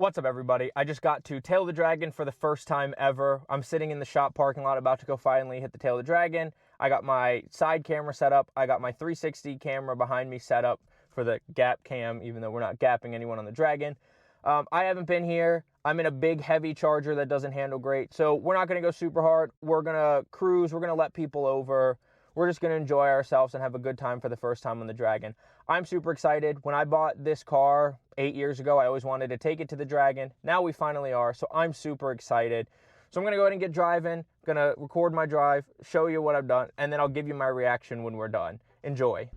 What's up, everybody? I just got to tail the dragon for the first time ever. I'm sitting in the shop parking lot about to go finally hit the tail of the dragon. I got my side camera set up. I got my 360 camera behind me set up for the gap cam, even though we're not gapping anyone on the dragon. I haven't been here. I'm in a big, heavy Charger that doesn't handle great. So we're not going to go super hard. We're going to cruise. We're going to let people over. We're just going to enjoy ourselves and have a good time for the first time on the Dragon. I'm super excited. When I bought this car 8 years ago, I always wanted to take it to the Dragon. Now we finally are, so I'm super excited. So I'm going to go ahead and get driving. Going to record my drive, show you what I've done, and then I'll give you my reaction when we're done. Enjoy.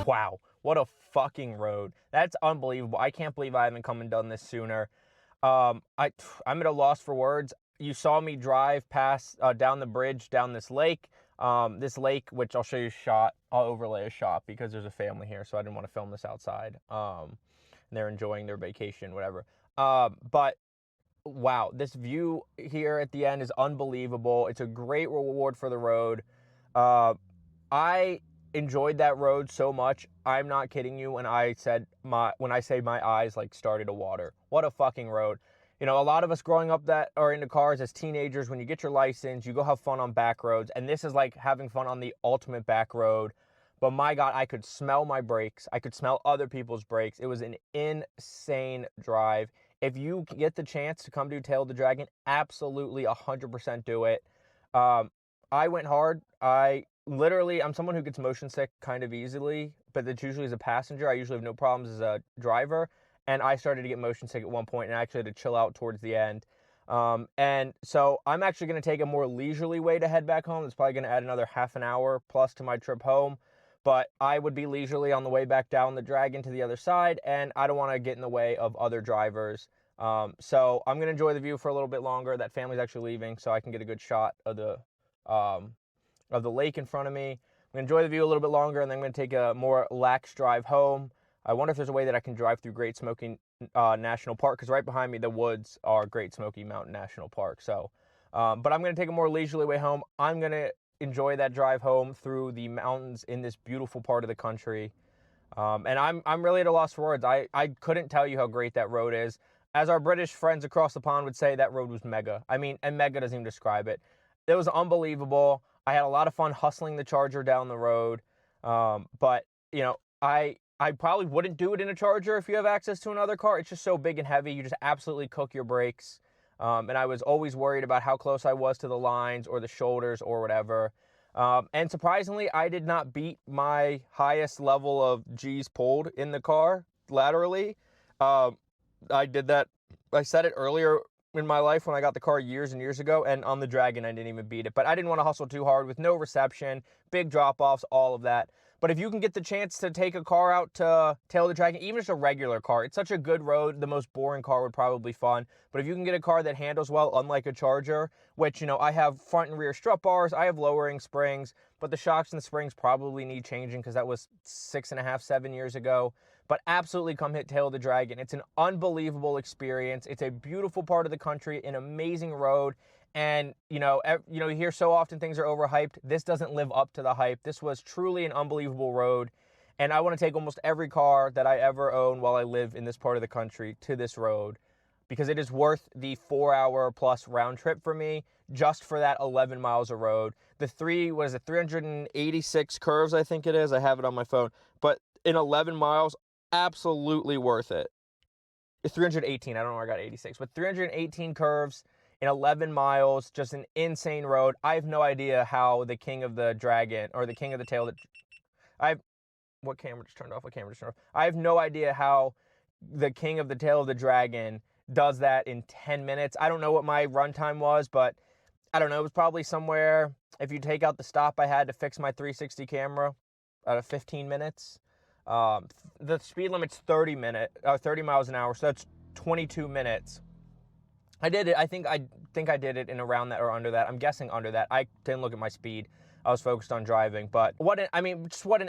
Wow, what a fucking road. That's unbelievable. I can't believe I haven't come and done this sooner. I'm at a loss for words. You saw me drive past down the bridge down this lake. This lake, which I'll show you a shot. I'll overlay a shot because there's a family here, so I didn't want to film this outside. They're enjoying their vacation, whatever. But wow, this view here at the end is unbelievable. It's a great reward for the road. I enjoyed that road so much. I'm not kidding you when I say my eyes like started to water. What a fucking road. You know, a lot of us growing up that are into cars as teenagers, when you get your license, you go have fun on back roads, and this is like having fun on the ultimate back road. But my God, I could smell my brakes. I could smell other people's brakes. It was an insane drive. If you get the chance to come do Tail of the Dragon, absolutely 100% do it. I went hard. I'm someone who gets motion sick kind of easily, but it's usually as a passenger. I usually have no problems as a driver, and I started to get motion sick at one point and I actually had to chill out towards the end. And so I'm actually going to take a more leisurely way to head back home. It's probably going to add another half an hour plus to my trip home, but I would be leisurely on the way back down the Dragon to the other side, and I don't want to get in the way of other drivers. So I'm going to enjoy the view for a little bit longer. That family's actually leaving, so I can get a good shot of the lake in front of me. I'm going to enjoy the view a little bit longer, and then I'm going to take a more lax drive home. I wonder if there's a way that I can drive through Great Smoky National Park, because right behind me, the woods are Great Smoky Mountain National Park. So, but I'm going to take a more leisurely way home. I'm going to enjoy that drive home through the mountains in this beautiful part of the country. And I'm really at a loss for words. I couldn't tell you how great that road is. As our British friends across the pond would say, that road was mega. I mean, and mega doesn't even describe it. It was unbelievable. I had a lot of fun hustling the Charger down the road. But, you know, I probably wouldn't do it in a Charger if you have access to another car. It's just so big and heavy. You just absolutely cook your brakes. And I was always worried about how close I was to the lines or the shoulders or whatever. And surprisingly, I did not beat my highest level of G's pulled in the car laterally. I did that. I said it earlier in my life when I got the car years and years ago, and on the Dragon, I didn't even beat it. But I didn't want to hustle too hard with no reception, big drop-offs, all of that. But if you can get the chance to take a car out to Tail of the Dragon, even just a regular car, it's such a good road. The most boring car would probably be fun. But if you can get a car that handles well, unlike a Charger, which, you know, I have front and rear strut bars, I have lowering springs, but the shocks and the springs probably need changing because that was 6.5, 7 years ago. But absolutely come hit Tail of the Dragon. It's an unbelievable experience. It's a beautiful part of the country, an amazing road. And, you hear so often things are overhyped. This doesn't live up to the hype. This was truly an unbelievable road. And I want to take almost every car that I ever own while I live in this part of the country to this road, because it is worth the 4-hour plus round trip for me just for that 11 miles of road. The 386 curves, I think it is. I have it on my phone. But in 11 miles, absolutely worth it. It's 318. I don't know where I got 86, but 318 curves in 11 miles, just an insane road. I have no idea how the King of the Dragon, or the King of the Tail, what camera just turned off? What camera just turned off? I have no idea how the King of the Tail of the Dragon does that in 10 minutes. I don't know what my runtime was, but I don't know. It was probably somewhere, if you take out the stop I had to fix my 360 camera, out of 15 minutes. The speed limit's 30 miles an hour, so that's 22 minutes. I did it. I think I did it in around that or under that. I'm guessing under that. I didn't look at my speed. I was focused on driving, but what an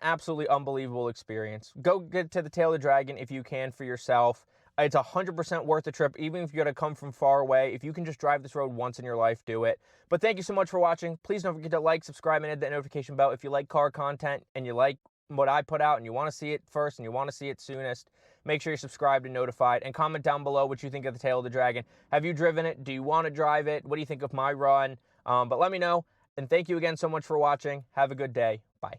absolutely unbelievable experience. Go get to the Tail of the Dragon if you can for yourself. It's 100% worth the trip, even if you got to come from far away. If you can just drive this road once in your life, do it. But thank you so much for watching. Please don't forget to like, subscribe, and hit that notification bell if you like car content and you like what I put out and you want to see it first and you want to see it soonest. Make sure you're subscribed and notified, and comment down below what you think of the Tail of the Dragon. Have you driven it? Do you want to drive it? What do you think of my run? But let me know, and thank you again so much for watching. Have a good day. Bye.